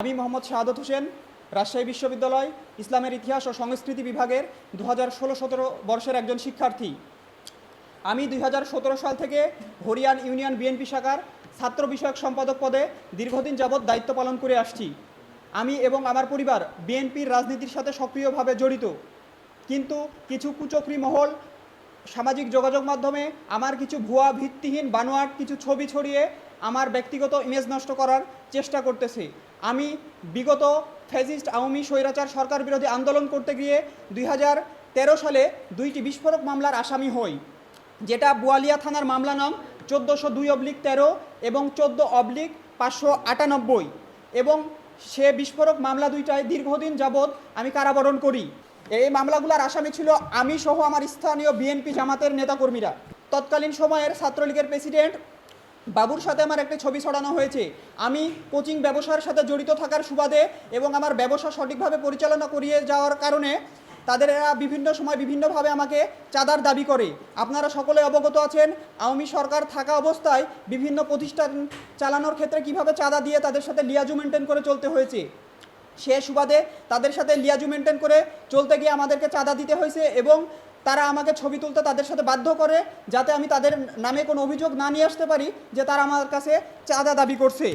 আমি মোহাম্মদ শাহাদত হোসেন, রাজশাহী বিশ্ববিদ্যালয় ইসলামের ইতিহাস ও সংস্কৃতি বিভাগের 2016-17 বর্ষের একজন শিক্ষার্থী। আমি 2017 সাল থেকে হরিয়ান ইউনিয়ন বিএনপি শাখার ছাত্র বিষয়ক সম্পাদক পদে দীর্ঘদিন যাবৎ দায়িত্ব পালন করে আসছি। আমি এবং আমার পরিবার বিএনপির রাজনীতির সাথে সক্রিয়ভাবে জড়িত, কিন্তু কিছু কুচক্রী মহল সামাজিক যোগাযোগ মাধ্যমে আমার কিছু ভুয়া ভিত্তিহীন বানোয়াট কিছু ছবি ছড়িয়ে আমার ব্যক্তিগত ইমেজ নষ্ট করার চেষ্টা করতেছে। আমি বিগত ফ্যাসিস্ট আওয়ামী স্বৈরাচার সরকার বিরোধী আন্দোলন করতে গিয়ে 2013 সালে 2টি বিস্ফোরক মামলার আসামি হই, যেটা বোয়ালিয়া থানার মামলা নং 1402/13 এবং 14/598, এবং সে বিস্ফোরক মামলা দুইটায় দীর্ঘদিন যাবৎ আমি কারাবরণ করি। এই মামলাগুলোর আসামি ছিল আমি সহ আমার স্থানীয় বিএনপি জামাতের নেতাকর্মীরা। তৎকালীন সময়ের ছাত্রলীগের প্রেসিডেন্ট বাবুর সাথে আমার একটা ছবি ছড়ানো হয়েছে। আমি কোচিং ব্যবসার সাথে জড়িত থাকার সুবাদে এবং আমার ব্যবসা সঠিকভাবে পরিচালনা করিয়ে যাওয়ার কারণে তাদের বিভিন্ন সময় বিভিন্নভাবে আমাকে চাঁদার দাবি করে। আপনারা সকলে অবগত আছেন, আওয়ামী সরকার থাকা অবস্থায় বিভিন্ন প্রতিষ্ঠান চালানোর ক্ষেত্রে কিভাবে চাঁদা দিয়ে তাদের সাথে লিয়াজু মেনটেন করে চলতে হয়েছে। সে সুবাদে তাদের সাথে লিয়াজু মেনটেন করে চলতে গিয়ে আমাদেরকে চাঁদা দিতে হয়েছে, এবং তারা আমাকে ছবি তুলতে তাদের সাথে বাধ্য করে, যাতে আমি তাদের নামে কোনো অভিযোগ না নিয়ে আসতে পারি যে তারা আমার কাছে চাঁদা দাবি করছে।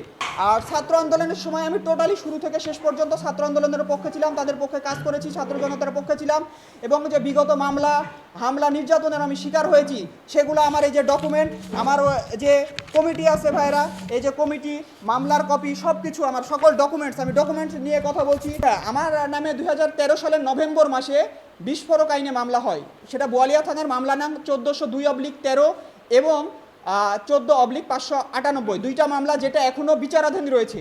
আর ছাত্র আন্দোলনের সময় আমি টোটালি শুরু থেকে শেষ পর্যন্ত ছাত্র আন্দোলনের পক্ষে ছিলাম, তাদের পক্ষে কাজ করেছি, ছাত্র জনতার পক্ষে ছিলাম, এবং যে বিগত মামলা হামলা নির্যাতনের আমি শিকার হয়েছি সেগুলো আমার এই যে ডকুমেন্ট, আমার যে কমিটি আছে ভাইরা, এই যে কমিটি মামলার কপি সব কিছু আমার সকল ডকুমেন্টস, আমি ডকুমেন্টস নিয়ে কথা বলছি। আমার নামে 2013 সালের নভেম্বর মাসে বিস্ফোরক আইনে মামলা হয়, সেটা বোয়ালিয়া থানার মামলা নাম 1402/13 এবং 14/598, দুইটা মামলা যেটা এখনও বিচারাধীন রয়েছে।